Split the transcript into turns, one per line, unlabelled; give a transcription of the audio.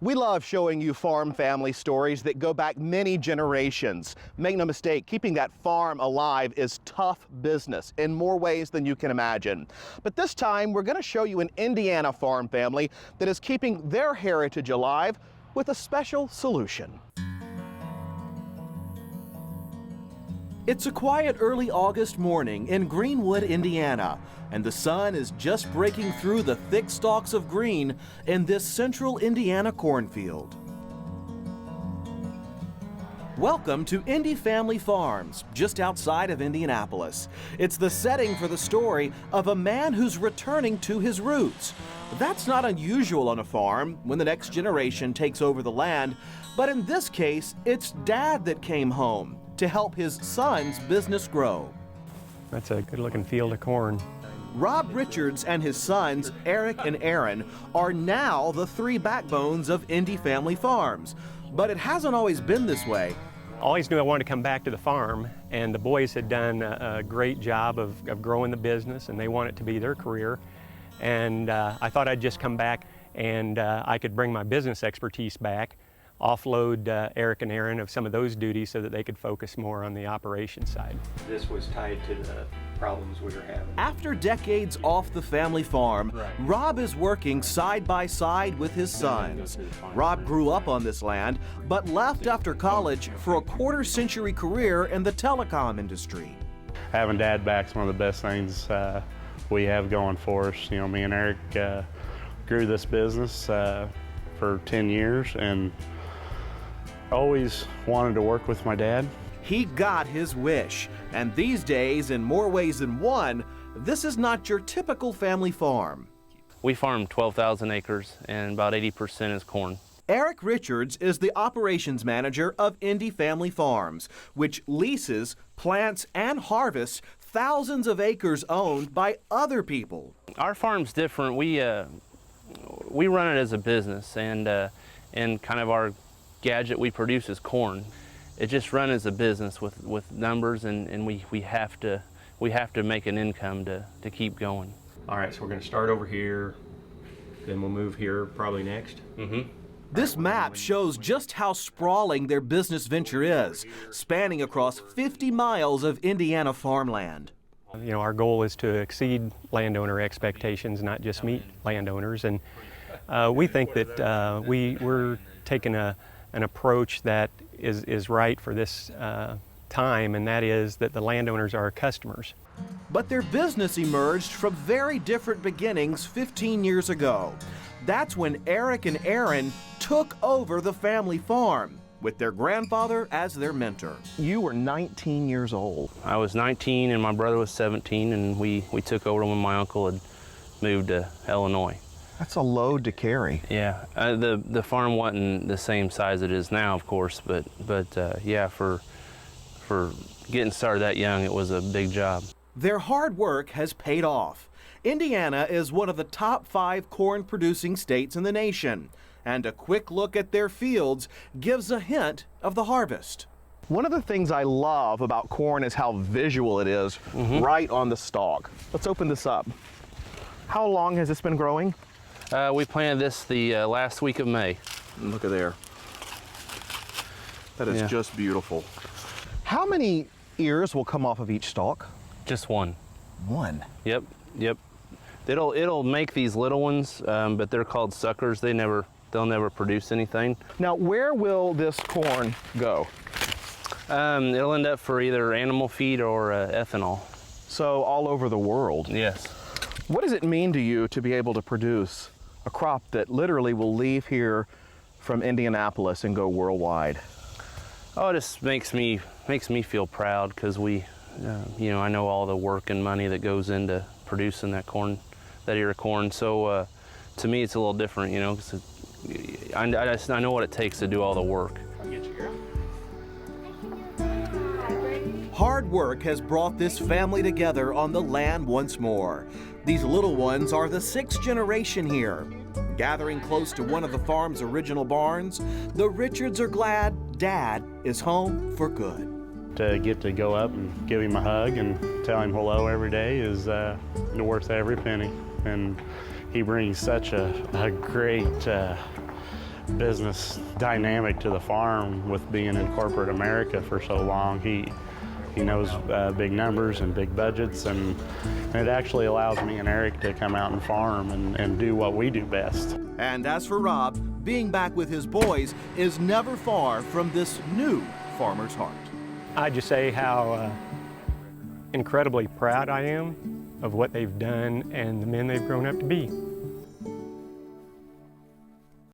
We love showing you farm family stories that go back many generations. Make no mistake, keeping that farm alive is tough business in more ways than you can imagine. But this time, we're going to show you an Indiana farm family that is keeping their heritage alive with a special solution.
It's a quiet early August morning in Greenwood, Indiana, and the sun is just breaking through the thick stalks of green in this central Indiana cornfield. Welcome to Indy Family Farms, just outside of Indianapolis. It's the setting for the story of a man who's returning to his roots. That's not unusual on a farm when the next generation takes over the land, but in this case, it's Dad that came home to help his son's business grow.
That's a good-looking field of corn.
Rob Richards and his sons, Eric and Aaron, are now the three backbones of Indy Family Farms. But it hasn't always been this way.
Always knew I wanted to come back to the farm, and the boys had done a great job of growing the business, and they want it to be their career. And I thought I'd just come back and I could bring my business expertise back, offload Eric and Aaron of some of those duties so that they could focus more on the operation side. This was tied to the problems we were having.
After decades off the family farm, Rob is working side by side with his sons. Rob grew up on this land, but left after college for a quarter-century career in the telecom industry.
Having Dad back is one of the best things we have going for us. You know, me and Eric grew this business for 10 years and always wanted to work with my dad.
He got his wish, and these days, in more ways than one, this is not your typical family farm.
We farm 12,000 acres, and about 80% is corn.
Eric Richards is the operations manager of Indy Family Farms, which leases, plants, and harvests thousands of acres owned by other people.
Our farm's different. We run it as a business, and kind of our gadget we produce is corn. It just run as a business with numbers, and we have to make an income to keep going.
All right, so we're going to start over here, then we'll move here probably next.
This map shows just how sprawling their business venture is, spanning across 50 miles of Indiana farmland.
You know, our goal is to exceed landowner expectations, not just meet landowners, and we think that we're taking an approach that is right for this time, and that is that the landowners are our customers.
But their business emerged from very different beginnings 15 years ago. That's when Eric and Aaron took over the family farm, with their grandfather as their mentor.
You were 19 years old.
I was 19 and my brother was 17, and we took over when my uncle had moved to Illinois.
That's a load to carry.
Yeah, the farm wasn't the same size it is now, of course, but yeah, for getting started that young, it was a big job.
Their hard work has paid off. Indiana is one of the top 5 corn-producing states in the nation, and a quick look at their fields gives a hint of the harvest.
One of the things I love about corn is how visual it is right on the stalk. Let's open this up. How long has this been growing?
We planted this the last week of May.
Look at there. That is just beautiful. How many ears will come off of each stalk?
Just one.
One?
Yep. It'll make these little ones, but they're called suckers. They'll never produce anything.
Now, where will this corn go?
It'll end up for either animal feed or ethanol.
So all over the world?
Yes.
What does it mean to you to be able to produce a crop that literally will leave here from Indianapolis and go worldwide?
Oh, it just makes me feel proud, because we, I know all the work and money that goes into producing that ear of corn. So to me, it's a little different, you know, because I know what it takes to do all the work.
Hard work has brought this family together on the land once more. These little ones are the 6th generation here. Gathering close to one of the farm's original barns, the Richards are glad Dad is home for good.
To get to go up and give him a hug and tell him hello every day is worth every penny. And he brings such a great business dynamic to the farm with being in corporate America for so long. He knows big numbers and big budgets, and it actually allows me and Eric to come out and farm and do what we do best.
And as for Rob, being back with his boys is never far from this new farmer's heart.
I just say how incredibly proud I am of what they've done and the men they've grown up to be.